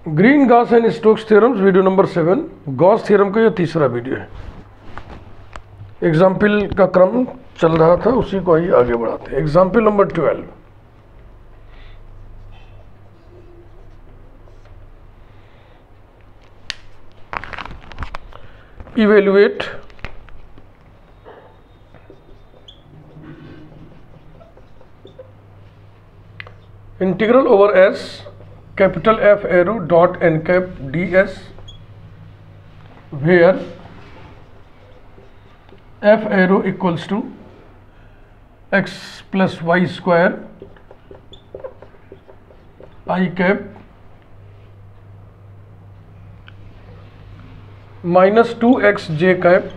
Green Gauss and Stokes theorems video number 7। Gauss theorem का यह तीसरा वीडियो है। एग्जाम्पल का क्रम चल रहा था, उसी को ही आगे बढ़ाते हैं। Example number 12। Evaluate integral over S capital F arrow dot n cap ds where F arrow equals to x plus y square I cap minus 2x j cap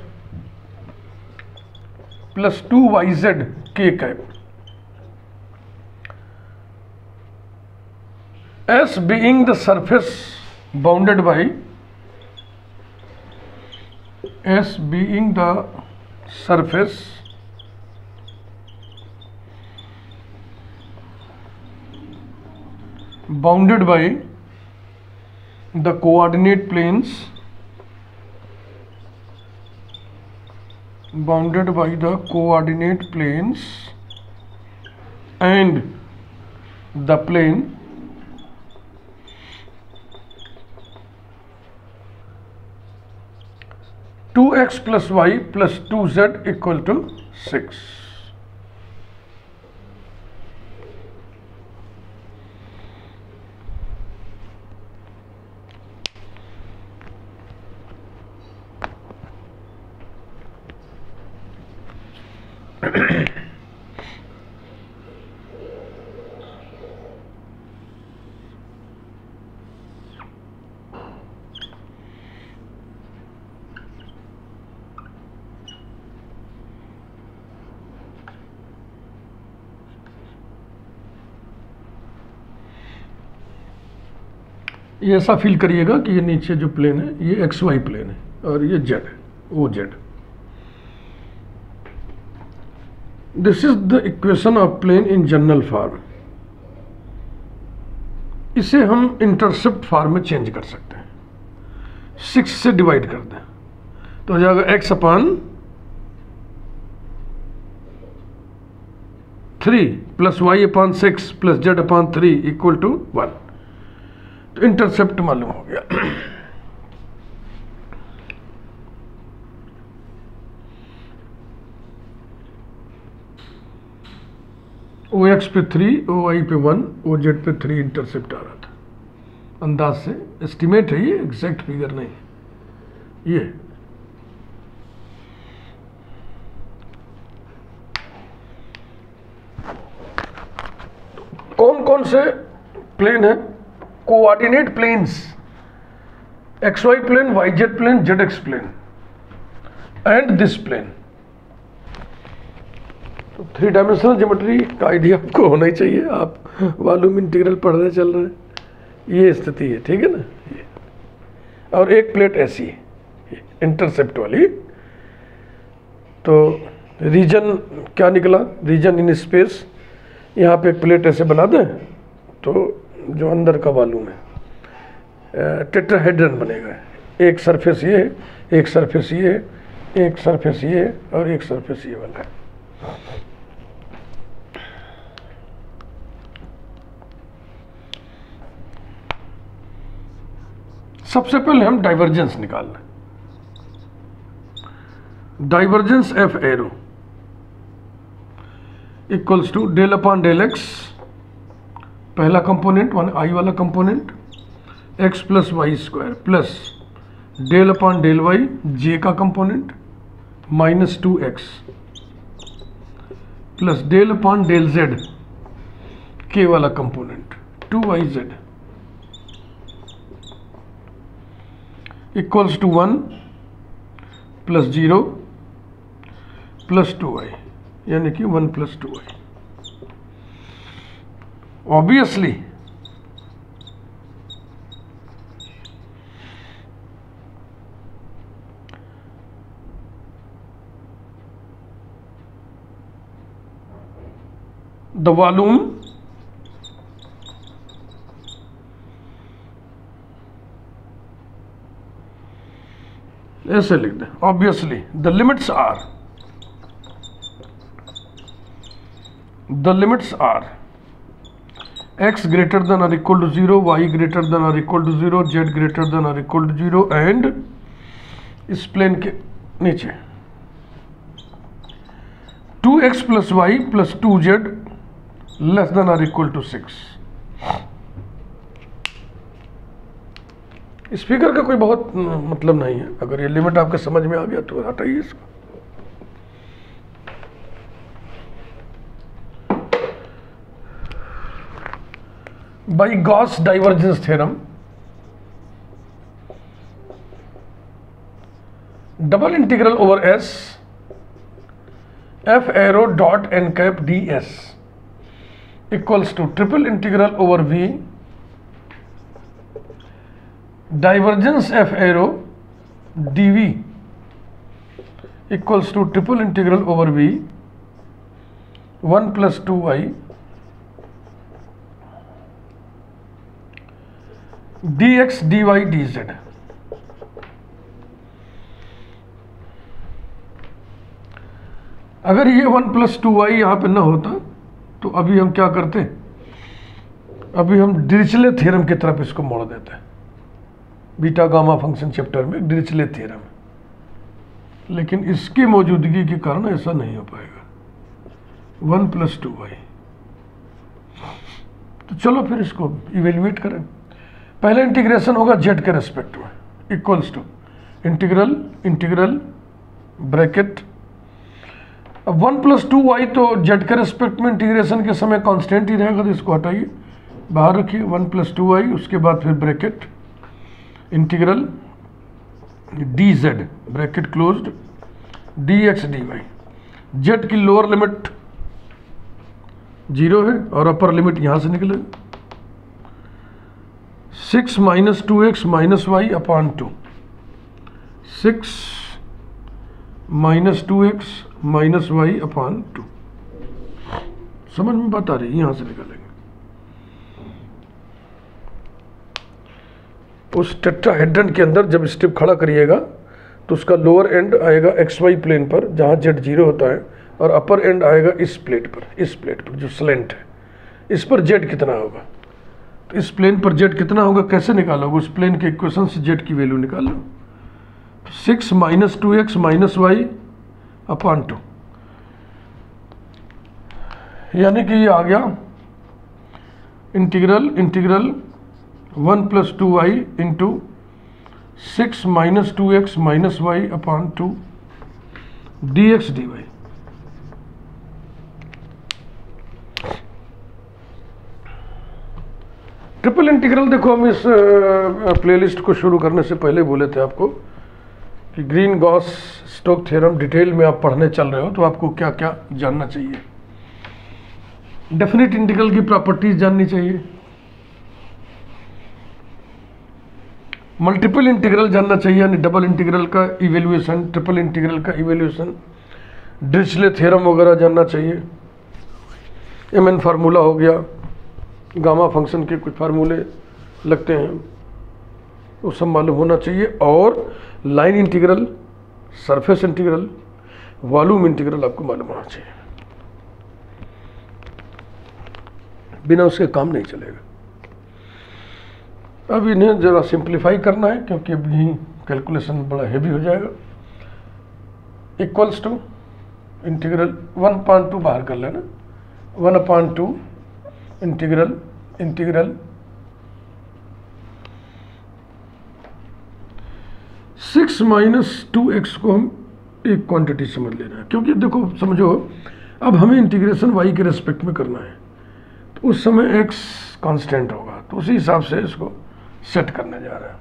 plus 2yz k cap. S being the surface bounded by S being the surface bounded by the coordinate planes and the plane two X plus Y plus 2z equal to 6। ये ऐसा feel करिएगा कि ये नीचे जो plane है ये x Y plane है और ये जेड है, O Z. This is the equation of plane in general form. इसे हम इंटरसेप्ट फॉर्म में चेंज कर सकते हैं। 6 से डिवाइड कर दें तो हो जाएगा x upon 3 plus Y upon 6 plus Z upon 3 equal to 1। तो इंटरसेप्ट मालूम हो गया। ओ एक्स पे 3, ओ वाई पे 1, ओ जेड पे 3 इंटरसेप्ट आ रहा था। अंदाज से एस्टिमेट है, ये एग्जैक्ट फिगर नहीं है। ये कौन कौन से प्लेन है? Coordinate planes X Y plane, Y Z plane, Z X plane and this plane. तो 3 डायमेंशनल ज्योमेट्री का आइडिया आपको होना ही चाहिए। आप वॉल्यूम इंटीग्रल पढ़ रहे चल रहे हैं, ये स्थिति है, ठीक है ना। ये और एक प्लेट ऐसी है इंटरसेप्ट वाली। तो रीजन क्या निकला? Region in space. यहाँ पे एक प्लेट ऐसे बना दें तो जो अंदर का वॉल्यूम है टेट्राहेड्रन बनेगा। एक सरफेस ये है, एक सरफेस ये है, एक सरफेस ये है और एक सरफेस ये वाला है। सबसे पहले हम डाइवर्जेंस निकाल लें। Divergence F arrow equals to del upon del X, पहला कंपोनेंट आई वाला component, X plus Y square plus del upon del Y J का component minus 2x plus del upon del Z के वाला component 2yz equals to 1 plus 0 plus 2y, यानी कि 1 plus 2y। Obviously the volume ऐसे लिख दें, obviously the limits are x greater than or equal to 0, y greater than or equal to 0, z greater than or equal to 0 and इस plane के नीचे 2x plus y plus 2z less than or equal to 6। इस figure का कोई बहुत मतलब नहीं है, अगर ये लिमिट आपके समझ में आ गया तो हटाइए इसको। By Gauss divergence theorem, double integral over S f arrow dot n cap ds equals to triple integral over V divergence f arrow dv equals to triple integral over V 1 plus 2y dx dy dz। अगर ये 1 plus 2y यहाँ पे ना होता तो अभी हम क्या करते, अभी हम डिरिचले थ्योरम की तरफ इसको मोड़ देते हैं, बीटा गामा फंक्शन चैप्टर में डिरिचले थ्योरम, लेकिन इसकी मौजूदगी के कारण ऐसा नहीं हो पाएगा। 1 plus 2y, तो चलो फिर इसको इवेल्युएट करें। पहले इंटीग्रेशन होगा जेड के रेस्पेक्ट में, इक्वल्स टू इंटीग्रल ब्रैकेट, अब 1 plus 2y तो जेड के रेस्पेक्ट में इंटीग्रेशन के समय कांस्टेंट ही रहेगा, तो इसको हटाइए, बाहर रखिए 1 plus 2y, उसके बाद फिर bracket integral dz bracket closed dx dy। Z की लोअर लिमिट 0 है और अपर लिमिट यहाँ से निकलेगा 6 minus 2x minus y upon 2, 6 minus 2x minus y upon 2। समझ में बात आ रही है, यहां से निकालेंगे। उस टेट्राहेड्रन के अंदर जब स्ट्रिप खड़ा करिएगा तो उसका लोअर एंड आएगा xy प्लेन पर जहां z 0 होता है, और अपर एंड आएगा इस प्लेट पर जो स्लेंट है, इस पर z कितना होगा, तो इस प्लेन पर z कितना होगा कैसे निकालोगे, उस प्लेन के इक्वेशन से z की वैल्यू निकाल लो। 6 minus 2x minus y upon 2, यानी कि ये आ गया integral 1 plus 2y into 6 minus 2x minus y upon 2 dx dy। Triple integral देखो, हम इस प्लेलिस्ट को शुरू करने से पहले बोले थे आपको कि Green Gauss Stoke theorem detail में आप पढ़ने चल रहे हो तो आपको क्या क्या जानना चाहिए। डेफिनेट इंटीग्रल की प्रॉपर्टीज जाननी चाहिए, मल्टीपल इंटीग्रल जानना चाहिए, यानी डबल इंटीग्रल का इवेल्युएशन, ट्रिपल इंटीग्रल का इवेल्युएशन, डिरिचले थ्योरम वगैरह जानना चाहिए, एमएन फार्मूला हो गया, गामा फंक्शन के कुछ फार्मूले लगते हैं वो सब मालूम होना चाहिए, और line integral, surface integral, volume integral आपको मालूम होना चाहिए, बिना उसके काम नहीं चलेगा। अब इन्हें ज़रा सिंप्लीफाई करना है क्योंकि अभी कैलकुलेशन बड़ा हेवी हो जाएगा। इक्वल्स टू इंटीग्रल 1/2 बाहर कर लेना, 1/2 इंटीग्रल 6 minus 2x को हम एक क्वांटिटी समझ लेना है, क्योंकि देखो समझो अब हमें इंटीग्रेशन y के रेस्पेक्ट में करना है, तो उस समय x कांस्टेंट होगा, तो उसी हिसाब से इसको सेट करने जा रहा है।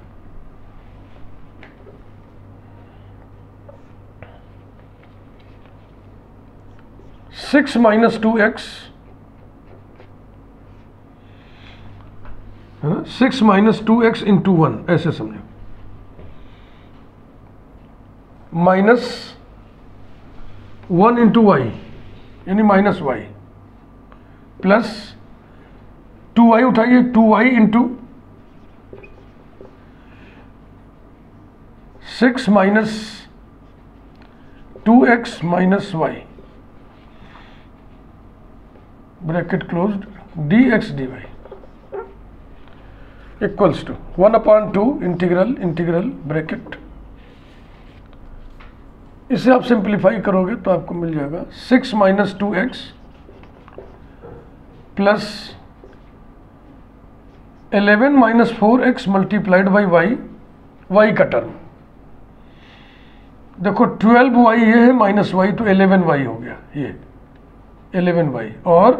सिक्स माइनस 2x है ना, 6 minus 2x into 1 ऐसे समझो, माइनस 1 into y यानी माइनस y, प्लस 2y उठाइए, 2y into 6 minus 2x minus Y bracket closed dx dy equals to 1/2 integral bracket, इसे आप सिंप्लीफाई करोगे तो आपको मिल जाएगा 6 minus 2x plus 11 minus 4x multiplied by y का टर्म। देखो 12y ये है माइनस y तो 11y हो गया, ये 11y, और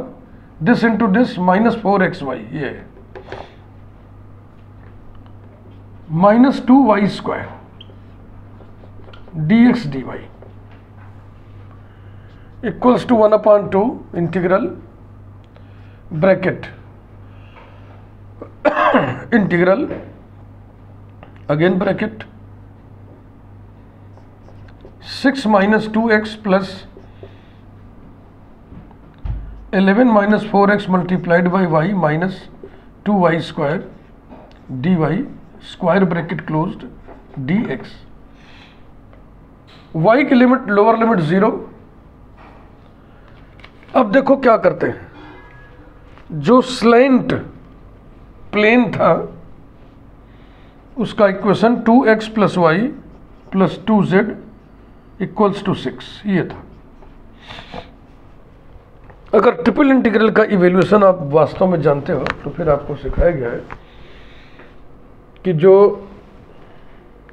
this into this minus 4xy ये है minus 2y square dx dy equals to 1/2 integral bracket integral again bracket 6 minus 2x plus 11 minus 4x multiplied by y minus 2y square dy square bracket closed dx। y की limit lower limit 0। अब देखो क्या करते हैं, जो slant plane था उसका equation 2x plus Y plus 2z equals to 6 ये था। अगर ट्रिपल इंटीग्रल का इवेल्यूशन आप वास्तव में जानते हो तो फिर आपको सिखाया गया है कि जो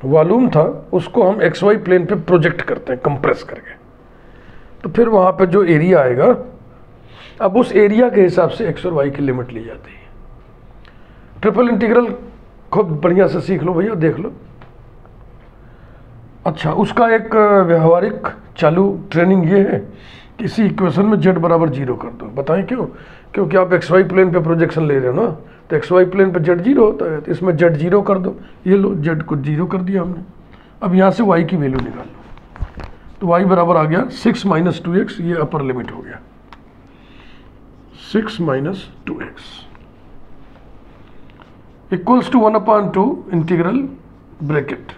वॉल्यूम था उसको हम xy प्लेन पे प्रोजेक्ट करते हैं कंप्रेस करके, तो फिर वहाँ पे जो एरिया आएगा, अब उस एरिया के हिसाब से x और y की लिमिट ली जाती है। ट्रिपल इंटीग्रल खूब बढ़िया से सीख लो भैया, देख लो। अच्छा, उसका एक व्यवहारिक चालू ट्रेनिंग ये है कि इसी इक्वेशन में z बराबर 0 कर दो। बताएं क्यों? क्योंकि आप xy प्लेन पे प्रोजेक्शन ले रहे हो ना, तो xy प्लेन पे z 0 होता है, तो इसमें z 0 कर दो। ये लो, z को 0 कर दिया हमने। अब यहाँ से y की वैल्यू निकाल लो, तो y बराबर आ गया 6 माइनस 2x, ये अपर लिमिट हो गया 6 minus 2x equals to 1/2 integral bracket,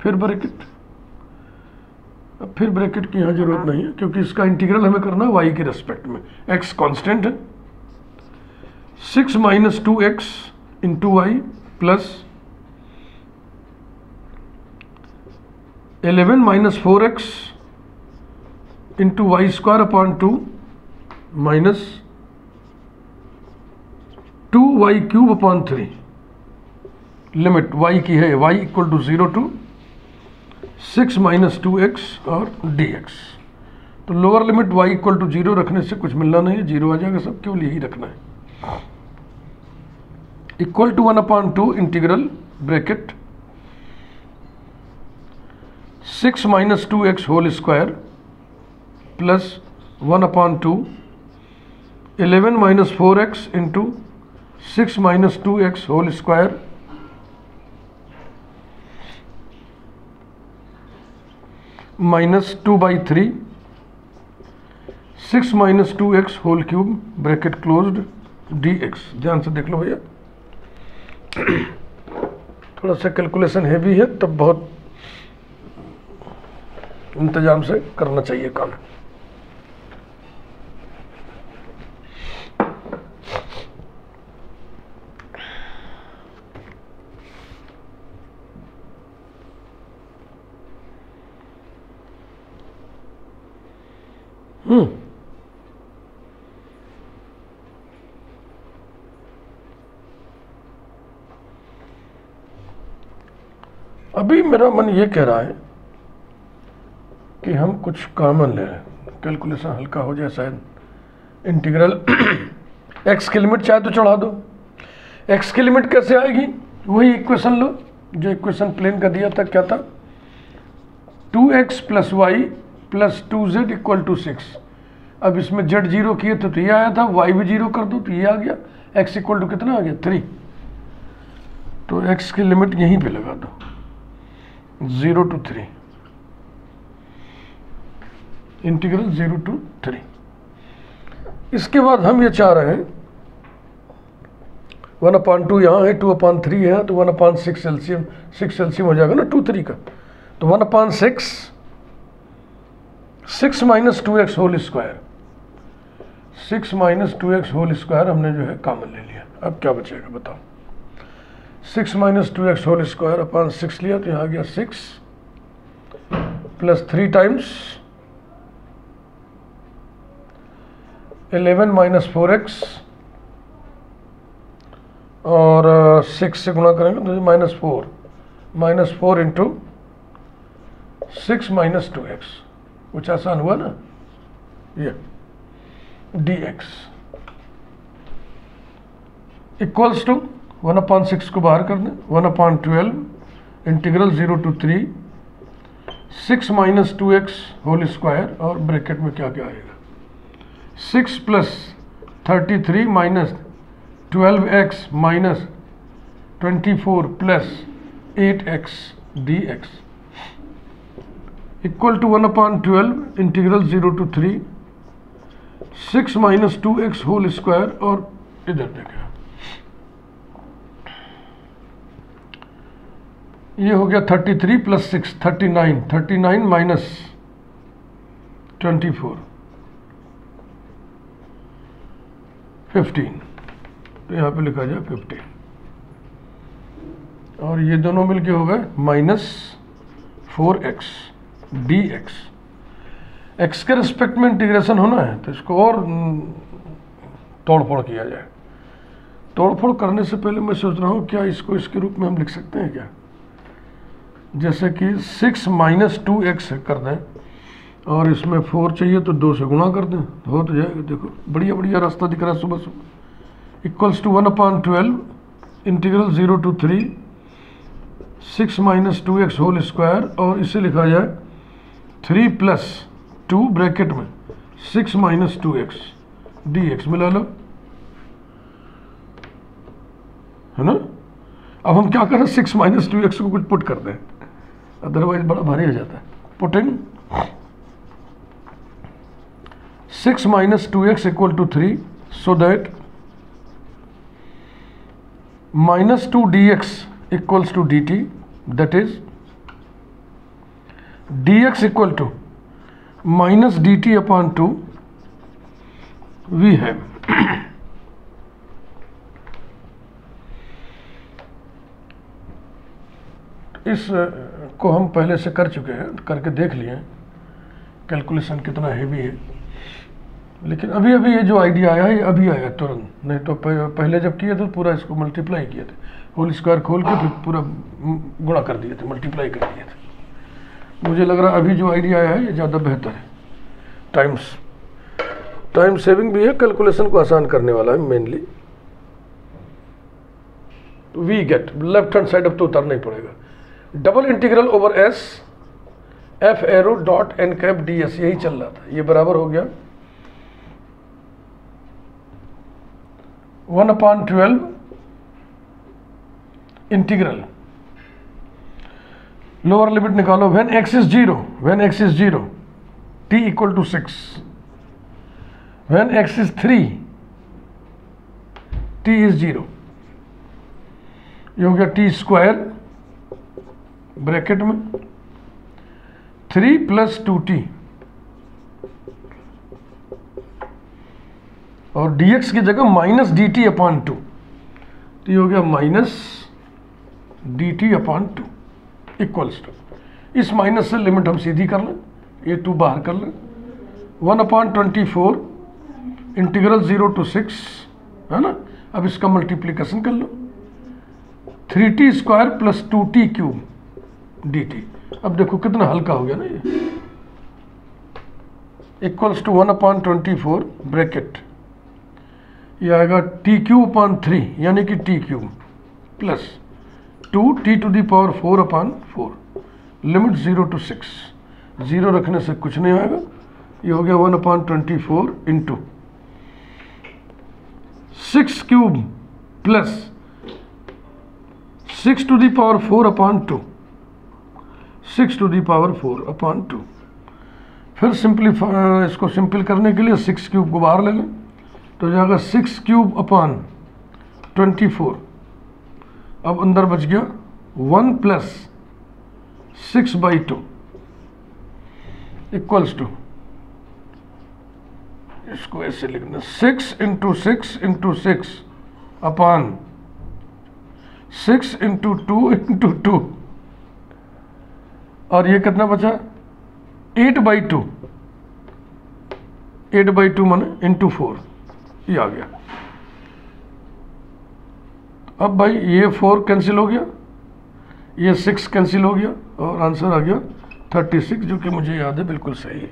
फिर ब्रैकेट। अब फिर ब्रैकेट की यहाँ जरूरत नहीं है क्योंकि इसका इंटीग्रल हमें करना है y के रेस्पेक्ट में, x कांस्टेंट है। 6 minus 2x into Y plus 11 minus 4x into Y square upon 2 minus 2y cube upon 3। Limit y की है, y equal to 0 to 6 minus 2x और dx। तो lower limit y equal to 0 रखने से कुछ मिलना नहीं है, 0 आ जाएगा सब, केवल यही रखना है। Equal to 1/2 integral bracket 6 minus 2x whole square plus 1/2 11 minus 4x into 6 minus 2x whole square minus 2/3 6 minus 2x whole cube bracket closed dx। ध्यान से देख लो भैया, थोड़ा सा कैलकुलेशन हैवी है, तब बहुत इंतजाम से करना चाहिए काम। अभी मेरा मन ये कह रहा है कि हम कुछ कॉमन ले लें, कैलकुलेशन हल्का हो जाए शायद। इंटीग्रल x की लिमिट चाहे तो चढ़ा दो। x की लिमिट कैसे आएगी? वही इक्वेशन लो जो इक्वेशन प्लेन का दिया था, क्या था? 2x plus Y plus 2z equal to 6। अब इसमें z 0 किए थे तो ये आया था, y भी 0 कर दो तो ये आ गया, x इक्वल टू कितना आ गया? 3। तो x की लिमिट यहीं पे लगा दो, 0 to 3, इंटीग्रल 0 to 3। इसके बाद हम ये चाह रहे हैं 1/2 यहाँ है, 2/3 है, तो 1/6 एलसीएम, 6 एलसीएम हो जाएगा ना 2 3 का, तो 1/6, 6 - 2x whole square, 6 - 2x whole square हमने जो है कॉमन ले लिया। अब क्या बचेगा बताओ, 6 - 2x होल स्क्वायर अपॉन 6 लिया, तो यहाँ आ गया 6 + 3 टाइम्स 11 - 4x, और 6 से गुणा करेंगे तो -4 इंटू 6 - 2x, कुछ आसान हुआ ना ये, dx इक्वल्स टू 1/6 को बाहर कर दें, 1/12 integral 0 to 3 6 - 2x whole square, और ब्रैकेट में क्या क्या आएगा, 6 + 33 - 12x - 24 + 8x dx equal to 1/12 integral 0 to 3 6 - 2x whole square, और इधर देखा ये हो गया 33 + 6 39, 39 - 24 15, तो यहाँ पे लिखा जाए 15, और ये दोनों मिलके हो गए -4x dx। x के रिस्पेक्ट में इंटीग्रेशन होना है तो इसको और तोड़फोड़ किया जाए। तोड़फोड़ करने से पहले मैं सोच रहा हूँ क्या इसको इसके रूप में हम लिख सकते हैं क्या, जैसे कि 6 - 2x कर दें, और इसमें 4 चाहिए तो 2 से गुणा कर दें, तो हो तो जाएगा। देखो बढ़िया बढ़िया रास्ता दिख रहा है सुबह सुबह। Equals to 1/12 integral 0 to 3 6 - 2x whole square, और इसे लिखा जाए 3 + 2 ब्रैकेट में 6 - 2x dx, मिला लो, है ना। अब हम क्या करें, 6 - 2x को कुछ पुट कर दें, अदरवाइज बड़ा भारी हो जाता है। Putting 6 - 2x equal to 3, so that -2 dx equals to dt, that is dx equal to -dt/2 we have इस को हम पहले से कर चुके हैं, करके देख लिए कैलकुलेशन कितना हैवी है, लेकिन अभी अभी ये जो आइडिया आया है ये अभी आया तुरंत, नहीं तो पहले जब किए थे पूरा इसको मल्टीप्लाई किए थे, होल स्क्वायर खोल के फिर पूरा गुणा कर दिए थे, मल्टीप्लाई कर दिए थे। मुझे लग रहा है अभी जो आइडिया आया है ये ज़्यादा बेहतर है, टाइम सेविंग भी है, कैलकुलेशन को आसान करने वाला है mainly. We get left hand side अब तो उतारना ही पड़ेगा, double integral over s f arrow dot n cap ds, यही चल रहा था, ये बराबर हो गया 1/12 इंटीग्रल, लोअर लिमिट निकालो, when x is 0 t equal to 6, when x is 3 t is 0, ये हो गया t स्क्वायर ब्रैकेट में 3 + 2t, और dx की जगह -dt/2, तो ये हो गया -dt/2 इक्वल्स टू, इस माइनस से लिमिट हम सीधी कर लें, ये 2 बाहर कर लें, 1/24 इंटीग्रल 0 to 6, है ना। अब इसका मल्टीप्लिकेशन कर लो, 3t square + 2t cube dt, अब देखो कितना हल्का हो गया ना ये, इक्वल्स टू 1/24 ब्रैकेट, ये आएगा t³ यानी कि t³ plus 2t⁴/4 limit 0 to 6, 0 रखने से कुछ नहीं आएगा, ये हो गया 1/24 इंटू 6³ प्लस 6⁴/2, 6⁴/2, फिर सिंपलीफाई, इसको सिंपल करने के लिए 6³ को बाहर ले लें, तो जाएगा 6³ 24। अब अंदर बच गया 1 + 6/2 इक्वल्स टू, इसको ऐसे लिखना 6 × 6 × 6 अपॉन 6 × 2 × 2, और ये कितना बचा 8/2, 8/2 माने × 4, ये आ गया। अब भाई ये 4 कैंसिल हो गया, ये 6 कैंसिल हो गया, और आंसर आ गया 36, जो कि मुझे याद है बिल्कुल सही है,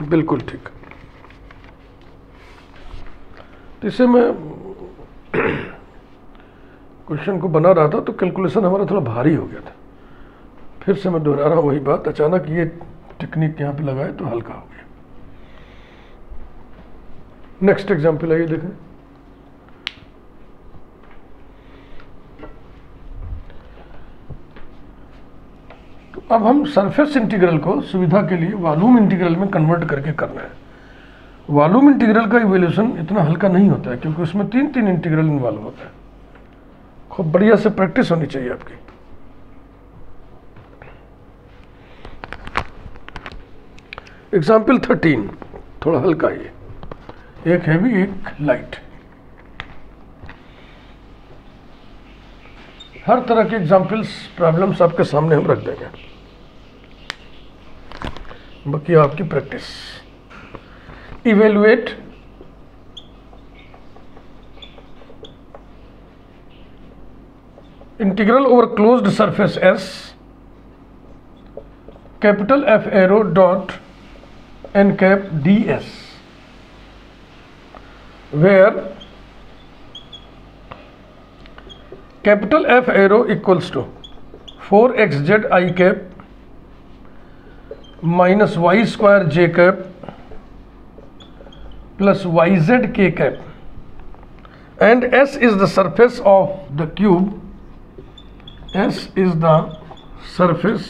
बिल्कुल ठीक। तो इससे मैं क्वेश्चन को बना रहा था तो कैलकुलेशन हमारा थोड़ा भारी हो गया था, फिर से मैं दोहरा रहा हूँ वही बात, अचानक ये टेक्निक यहाँ पे लगाए तो हल्का हो गया। नेक्स्ट एग्जाम्पल आइए देखें। तो अब हम सरफेस इंटीग्रल को सुविधा के लिए वॉल्यूम इंटीग्रल में कन्वर्ट करके करना है। वॉल्यूम इंटीग्रल का इवैल्यूएशन इतना हल्का नहीं होता है, क्योंकि उसमें 3 इंटीग्रल इन्वॉल्व होता है। खूब बढ़िया से प्रैक्टिस होनी चाहिए आपकी। एग्जाम्पल 13 थोड़ा हल्का है, एक हैवी एक लाइट। हर तरह के एग्जाम्पल्स प्रॉब्लम्स आपके सामने हम रख देंगे, बाकी आपकी practice. Evaluate integral over closed surface S, capital F arrow dot n cap ds, where capital F arrow equals to 4xz I cap minus y square j cap plus yz k cap, and S is the surface of the cube. S is the surface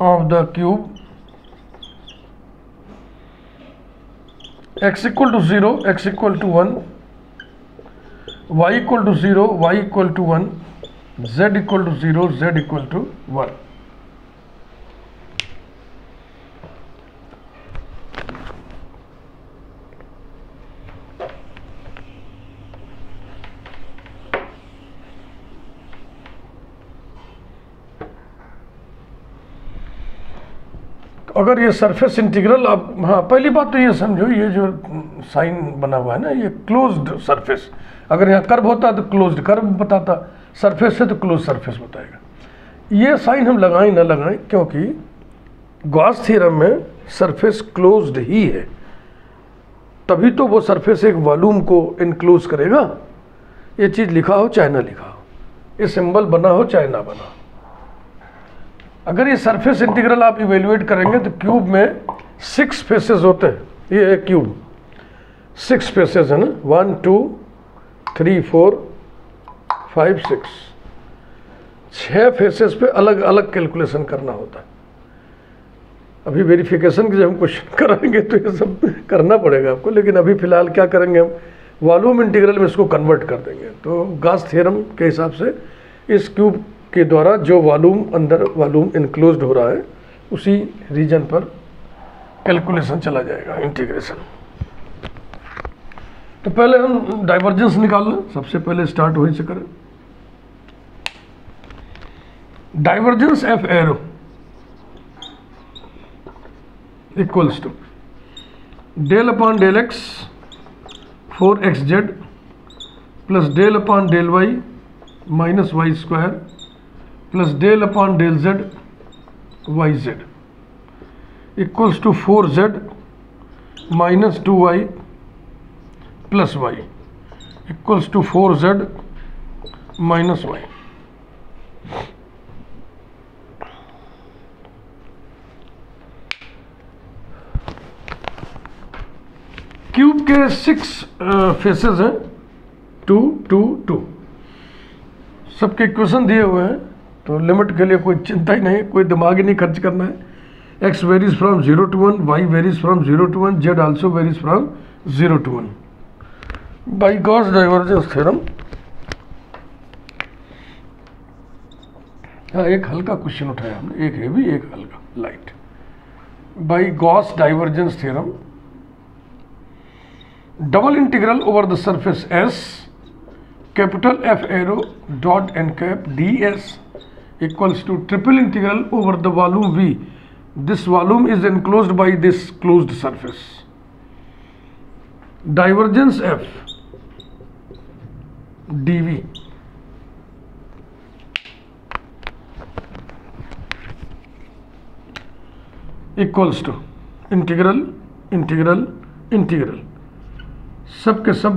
of the cube. X equal to 0, x equal to 1, y equal to 0, y equal to 1, z equal to 0, z equal to 1. अगर ये surface integral आप, हाँ पहली बात तो ये समझो, ये जो साइन बना हुआ है ना, ये क्लोज्ड सरफेस। अगर यहाँ कर्व होता तो क्लोज्ड कर्व बताता, सरफेस है तो क्लोज सरफेस बताएगा। ये साइन हम लगाएं ना लगाएं, क्योंकि गॉस थ्योरम में सरफेस क्लोज्ड ही है, तभी तो वो सरफेस एक वॉल्यूम को इनक्लोज करेगा। ये चीज़ लिखा हो चाहे ना लिखा हो, ये सिंबल बना हो चाहे ना बना हो। अगर ये सरफेस इंटीग्रल आप इवेल्युएट करेंगे तो क्यूब में 6 फेसेस होते हैं। ये है क्यूब, 6 फेसेस है ना, 1 2 3 4 5 6, 6 फेसेस पे अलग अलग कैलकुलेशन करना होता है। अभी वेरिफिकेशन के जब हम क्वेश्चन कराएंगे तो ये सब करना पड़ेगा आपको, लेकिन अभी फिलहाल क्या करेंगे, हम वॉल्यूम इंटीग्रल में इसको कन्वर्ट कर देंगे। तो गॉस थ्योरम के हिसाब से इस क्यूब के द्वारा जो वॉल्यूम अंदर वॉल्यूम इनक्लोज्ड हो रहा है, उसी रीजन पर कैलकुलेशन चला जाएगा, इंटीग्रेशन। तो पहले हम डाइवर्जेंस निकाल लें, सबसे पहले स्टार्ट वहीं से करें। Divergence F arrow equals to del upon del X 4xz plus del upon del Y minus Y square plus del upon del Z Y Z equals to 4z minus 2y plus Y equals to 4z minus Y. Cube के 6 faces हैं, 2 2 2, सबके equation दिए हुए हैं, तो limit के लिए कोई चिंता ही नहीं, कोई दिमाग ही नहीं खर्च करना है। x varies from 0 to 1, y varies from 0 to 1, z also varies from 0 to 1. By Gauss divergence theorem, हाँ एक हल्का क्वेश्चन उठाया हमने, एक हेवी एक हल्का light. By Gauss divergence theorem, double integral over the surface S, capital F arrow dot n cap ds equals to triple integral over the volume V. This volume is enclosed by this closed surface. Divergence F dV equals to integral सब के सब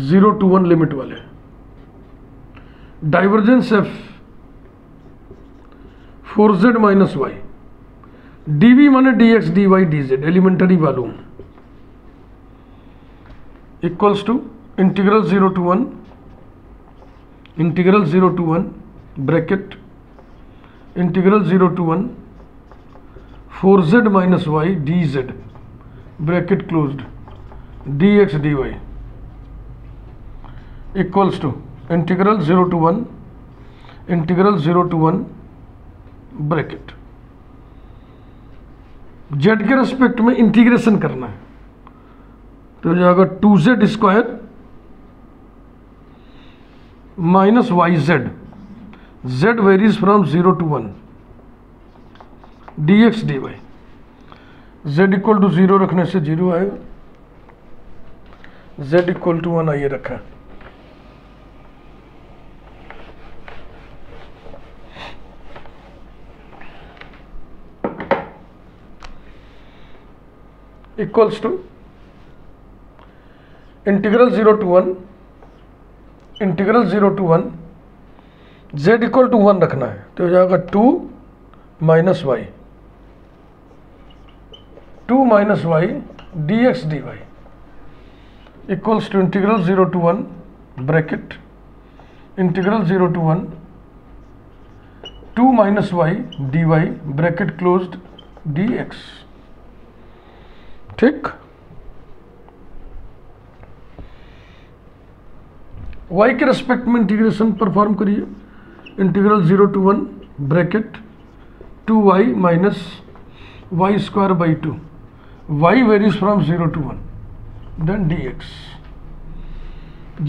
0 to 1 लिमिट वाले. Divergence F 4z minus y, dv माने dx dy dz elementary volume equals to integral 0 to 1 bracket integral 0 to 1 4z minus y dz bracket closed dx dy equals to integral 0 to 1 bracket. z के respect में integration करना है तो हो जाएगा 2z square minus yz, z varies from 0 to 1 dx dy. z equal to 0 रखने से 0 आएगा, z इक्वल टू 1 आइए रखा है. Equals to integral 0 to 1 z equal to 1 रखना है तो हो जाएगा 2 minus y dx dy equals to integral 0 to 1 bracket integral 0 to 1 2 minus y dy bracket closed dx. ठीक. y के रेस्पेक्ट में इंटीग्रेशन परफॉर्म करिए. Integral 0 to 1 bracket 2y minus y square by 2, y varies from 0 to 1 then dx.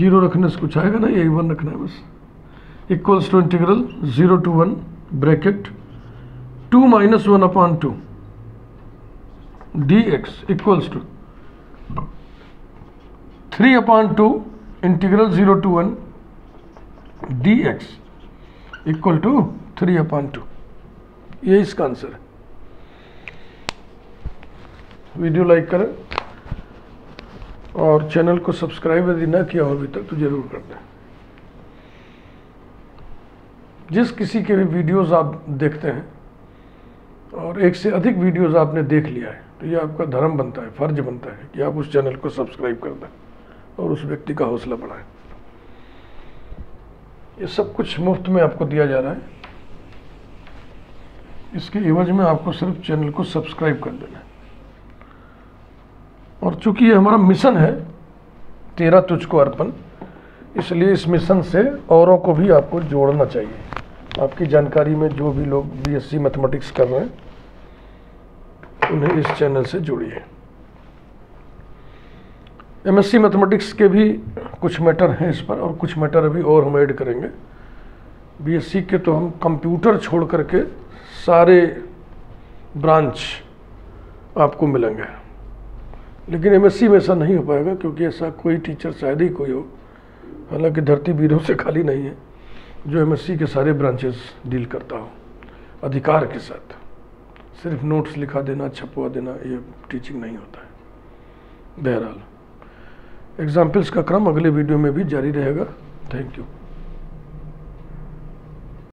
0 रखने से कुछ आएगा ना, यही 1 रखना है बस. Equals to integral 0 to 1 bracket 2 minus 1 upon 2 dx equals to 3 upon 2 integral 0 to 1 dx equal to 3 upon 2. ये इसका आंसर है. वीडियो लाइक करें और चैनल को सब्सक्राइब यदि ना किया हो अभी तक तो जरूर कर दें. जिस किसी के भी वीडियोस आप देखते हैं और एक से अधिक वीडियोस आपने देख लिया है तो ये आपका धर्म बनता है, फर्ज बनता है कि आप उस चैनल को सब्सक्राइब कर दें और उस व्यक्ति का हौसला बढ़ाएं. ये सब कुछ मुफ्त में आपको दिया जा रहा है. इसके एवज में आपको सिर्फ चैनल को सब्सक्राइब कर देना है. और चूंकि ये हमारा मिशन है 13 तुझको अर्पण, इसलिए इस मिशन से औरों को भी आपको जोड़ना चाहिए. आपकी जानकारी में जो भी लोग बीएससी मैथमेटिक्स कर रहे हैं उन्हें इस चैनल से जोड़िए. एमएससी मैथमेटिक्स के भी कुछ मैटर हैं इस पर और कुछ मैटर अभी और हम ऐड करेंगे. बीएससी के तो हम कंप्यूटर छोड़ करके सारे ब्रांच आपको मिलेंगे, लेकिन एमएससी में ऐसा नहीं हो पाएगा क्योंकि ऐसा कोई टीचर शायद ही कोई हो, हालांकि धरती वीरों से खाली नहीं है, जो एमएससी के सारे ब्रांचेस डील करता हो अधिकार के साथ. सिर्फ नोट्स लिखा देना, छपवा देना, ये टीचिंग नहीं होता है. बहरहाल एग्जाम्पल्स का क्रम अगले वीडियो में भी जारी रहेगा. Thank you.